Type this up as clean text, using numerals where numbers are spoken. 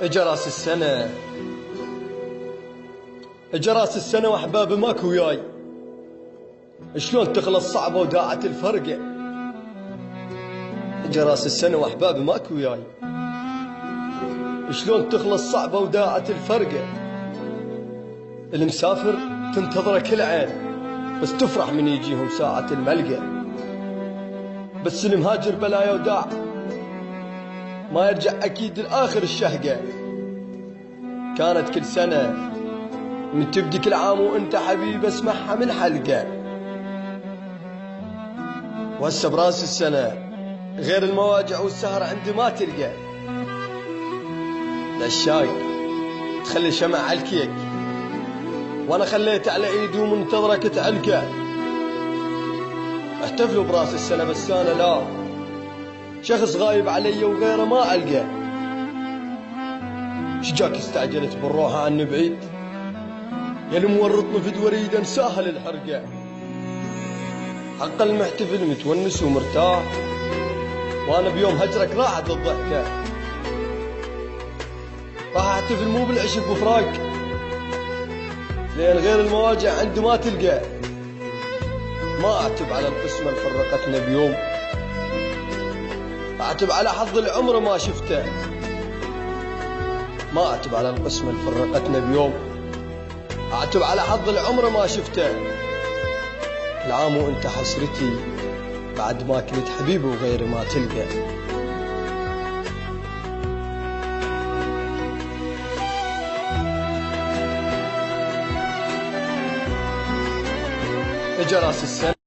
اجا راس السنة، اجا راس السنة واحبابي ماكو وياي. شلون تخلص صعبة وداعت الفرقة. اجا راس السنة واحبابي ماكو وياي. شلون تخلص صعبة وداعت الفرقة. المسافر تنتظره كل عين، بس تفرح من يجيهم ساعة الملقى. بس المهاجر بلايا وداع ما يرجع أكيد لآخر الشهقة. كانت كل سنة من تبدي كل عام وانت حبيب اسمعها من حلقة. وهسه براس السنة غير المواجع والسهر عندي ما تلقى. الشاي تخلي شمع على الكيك، وانا خليت على ايدي ومنتظرك تعلقه. احتفلوا براس السنة بس انا لا، شخص غايب علي وغيره ما القى. شجاك استعجلت بالروحة عني بعيد، يا المورطني في دوريد انساها للحرقة. حق المحتفل متونس ومرتاح، وانا بيوم هجرك راحت الضحكة. راح احتفل مو بالعشق وفراق، لان غير المواجع عندي ما تلقى. ما اعتب على القسمة اللي فرقتنا بيوم، اعتب على حظ العمر ما شفته. ما اعتب على القسمة اللي فرقتنا بيوم، اعتب على حظ العمر ما شفته. العام وانت حسرتي بعد ما كنت حبيبي وغيري ما تلقى. اجا راس السنة